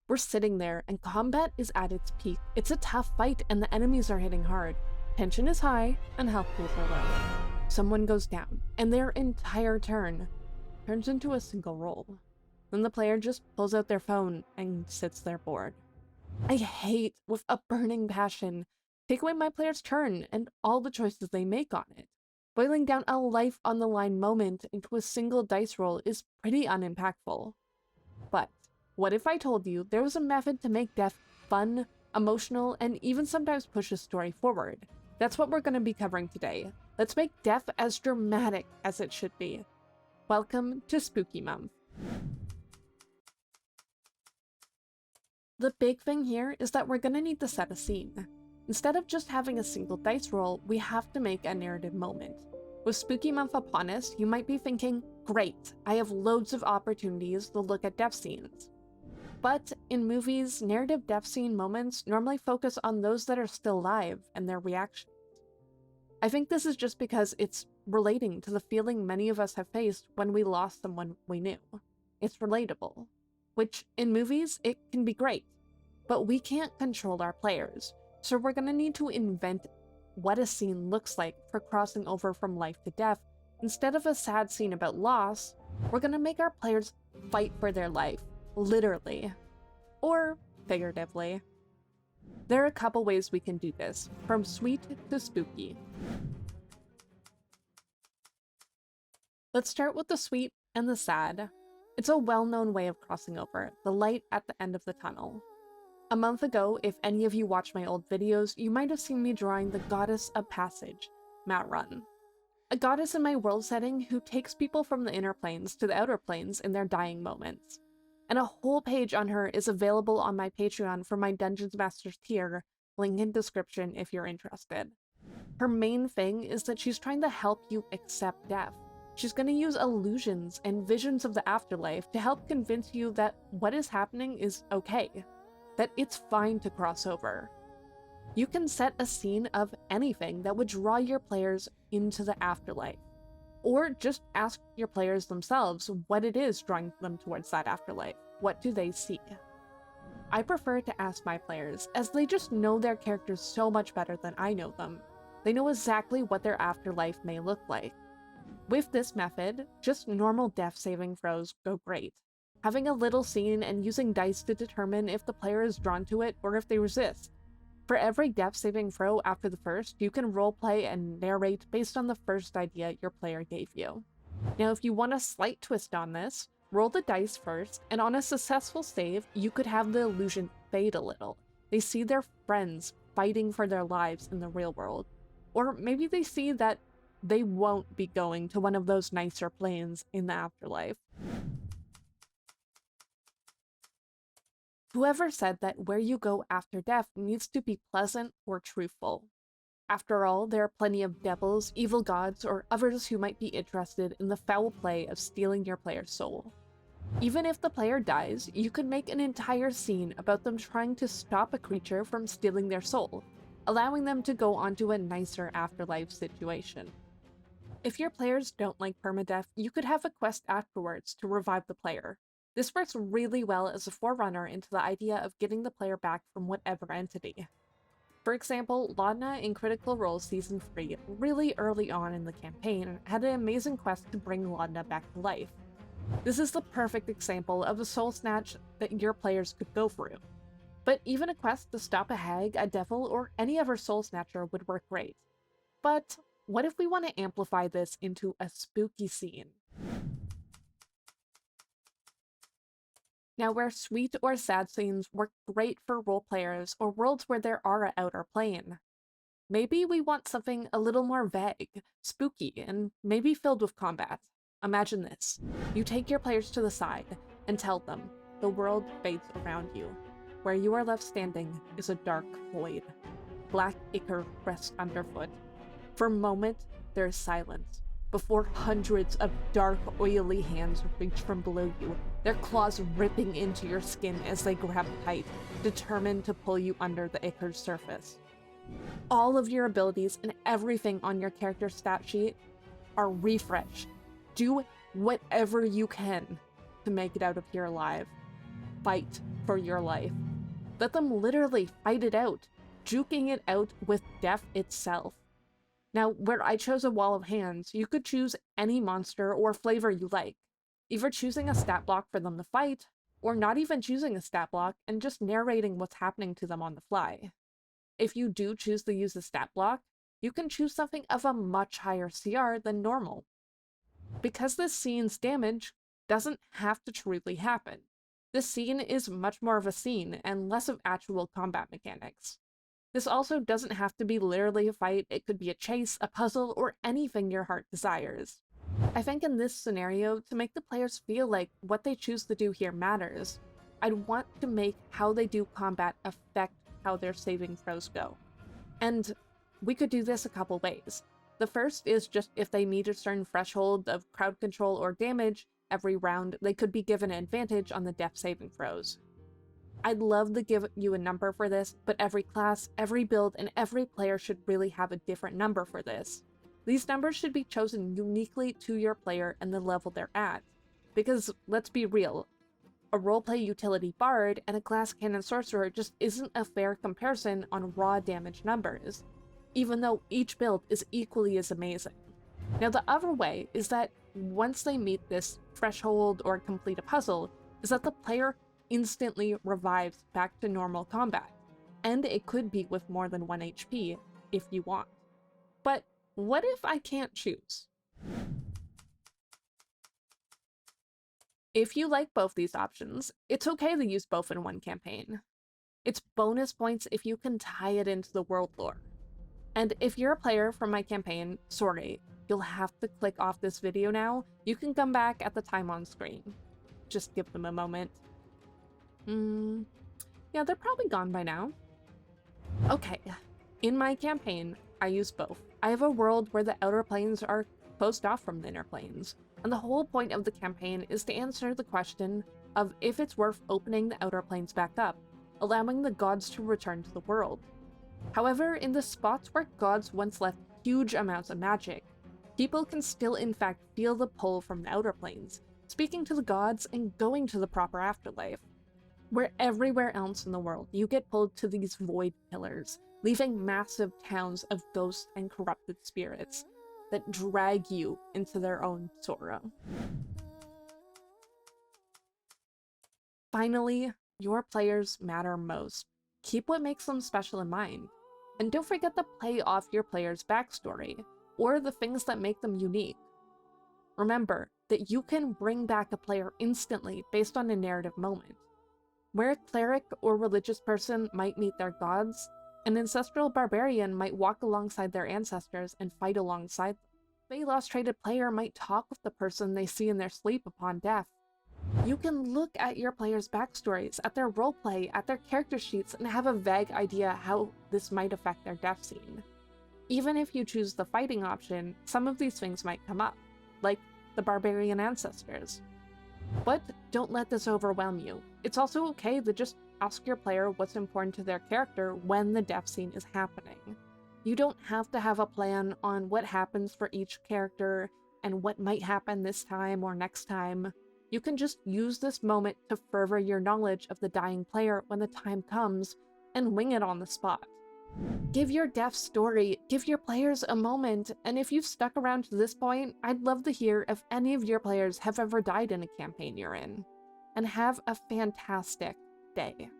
We're sitting there and combat is at its peak. It's a tough fight and the enemies are hitting hard. Tension is high and health pools are low. Someone goes down and their entire turn turns into a single roll. Then the player just pulls out their phone and sits there bored. I hate, with a burning passion, take away my player's turn and all the choices they make on it. Boiling down a life on the line moment into a single dice roll is pretty unimpactful. But what if I told you there was a method to make death fun, emotional, and even sometimes push a story forward? That's what we're going to be covering today. Let's make death as dramatic as it should be. Welcome to Spooky Month. The big thing here is that we're going to need to set a scene. Instead of just having a single dice roll, we have to make a narrative moment. With Spooky Month upon us, you might be thinking, great, I have loads of opportunities to look at death scenes. But in movies, narrative death scene moments normally focus on those that are still alive and their reactions. I think this is just because it's relating to the feeling many of us have faced when we lost someone we knew. It's relatable, which in movies, it can be great, but we can't control our players, so we're gonna need to invent what a scene looks like for crossing over from life to death. Instead of a sad scene about loss, we're gonna make our players fight for their life, literally, or figuratively. There are a couple ways we can do this, from sweet to spooky. Let's start with the sweet and the sad. It's a well-known way of crossing over, the light at the end of the tunnel. A month ago, if any of you watched my old videos, you might have seen me drawing the Goddess of Passage, Matrun. A goddess in my world setting who takes people from the inner planes to the outer planes in their dying moments. And a whole page on her is available on my Patreon for my Dungeons Masters tier, link in description if you're interested. Her main thing is that she's trying to help you accept death. She's going to use illusions and visions of the afterlife to help convince you that what is happening is okay, that it's fine to cross over. You can set a scene of anything that would draw your players into the afterlife, or just ask your players themselves what it is drawing them towards that afterlife. What do they see? I prefer to ask my players, as they just know their characters so much better than I know them. They know exactly what their afterlife may look like. With this method, just normal death saving throws go great. Having a little scene and using dice to determine if the player is drawn to it or if they resist. For every death saving throw after the first, you can roleplay and narrate based on the first idea your player gave you. Now, if you want a slight twist on this, roll the dice first, and on a successful save, you could have the illusion fade a little. They see their friends fighting for their lives in the real world. Or maybe they see that they won't be going to one of those nicer planes in the afterlife. Whoever said that where you go after death needs to be pleasant or truthful? After all, there are plenty of devils, evil gods, or others who might be interested in the foul play of stealing your player's soul. Even if the player dies, you could make an entire scene about them trying to stop a creature from stealing their soul, allowing them to go onto a nicer afterlife situation. If your players don't like permadeath, you could have a quest afterwards to revive the player. This works really well as a forerunner into the idea of getting the player back from whatever entity. For example, Laudna in Critical Role Season 3, really early on in the campaign, had an amazing quest to bring Laudna back to life. This is the perfect example of a soul snatch that your players could go through. But even a quest to stop a hag, a devil, or any other soul snatcher would work great. But what if we want to amplify this into a spooky scene? Now, where sweet or sad scenes work great for role players or worlds where there are an outer plane. Maybe we want something a little more vague, spooky, and maybe filled with combat. Imagine this. You take your players to the side and tell them the world fades around you. Where you are left standing is a dark void. Black ichor rests underfoot. For a moment, there is silence, before hundreds of dark, oily hands reach from below you, their claws ripping into your skin as they grab tight, determined to pull you under the ichor's surface. All of your abilities and everything on your character stat sheet are refreshed. Do whatever you can to make it out of here alive. fight for your life. Let them literally fight it out, juking it out with death itself. Now, where I chose a wall of hands, you could choose any monster or flavor you like, either choosing a stat block for them to fight, or not even choosing a stat block and just narrating what's happening to them on the fly. If you do choose to use a stat block, you can choose something of a much higher CR than normal. Because this scene's damage doesn't have to truly happen. This scene is much more of a scene and less of actual combat mechanics. This also doesn't have to be literally a fight, it could be a chase, a puzzle, or anything your heart desires. I think in this scenario, to make the players feel like what they choose to do here matters, I'd want to make how they do combat affect how their saving throws go. And we could do this a couple ways. The first is just if they meet a certain threshold of crowd control or damage every round, they could be given an advantage on the death saving throws. I'd love to give you a number for this, but every class, every build, and every player should really have a different number for this. These numbers should be chosen uniquely to your player and the level they're at. Because, let's be real, a roleplay utility bard and a glass cannon sorcerer just isn't a fair comparison on raw damage numbers, even though each build is equally as amazing. Now the other way is that once they meet this threshold or complete a puzzle, is that the player instantly revives back to normal combat, and it could be with more than 1 HP if you want. But what if I can't choose? If you like both these options, it's okay to use both in one campaign. It's bonus points if you can tie it into the world lore. And if you're a player from my campaign, sorry, you'll have to click off this video now. You can come back at the time on screen. Just give them a moment. Yeah, they're probably gone by now. Okay, in my campaign, I use both. I have a world where the outer planes are closed off from the inner planes, and the whole point of the campaign is to answer the question of if it's worth opening the outer planes back up, allowing the gods to return to the world. However, in the spots where gods once left huge amounts of magic, people can still in fact feel the pull from the outer planes, speaking to the gods and going to the proper afterlife. Where everywhere else in the world, you get pulled to these void pillars, leaving massive towns of ghosts and corrupted spirits that drag you into their own sorrow. Finally, your players matter most. Keep what makes them special in mind, and don't forget to play off your player's backstory, or the things that make them unique. Remember that you can bring back a player instantly based on a narrative moment. Where a cleric or religious person might meet their gods, an ancestral barbarian might walk alongside their ancestors and fight alongside them. A lost-traded player might talk with the person they see in their sleep upon death. You can look at your players' backstories, at their roleplay, at their character sheets, and have a vague idea how this might affect their death scene. Even if you choose the fighting option, some of these things might come up, like the barbarian ancestors. But don't let this overwhelm you. It's also okay to just ask your player what's important to their character when the death scene is happening. You don't have to have a plan on what happens for each character and what might happen this time or next time. You can just use this moment to further your knowledge of the dying player when the time comes and wing it on the spot. Give your death story, give your players a moment, and if you've stuck around to this point, I'd love to hear if any of your players have ever died in a campaign you're in. And have a fantastic day.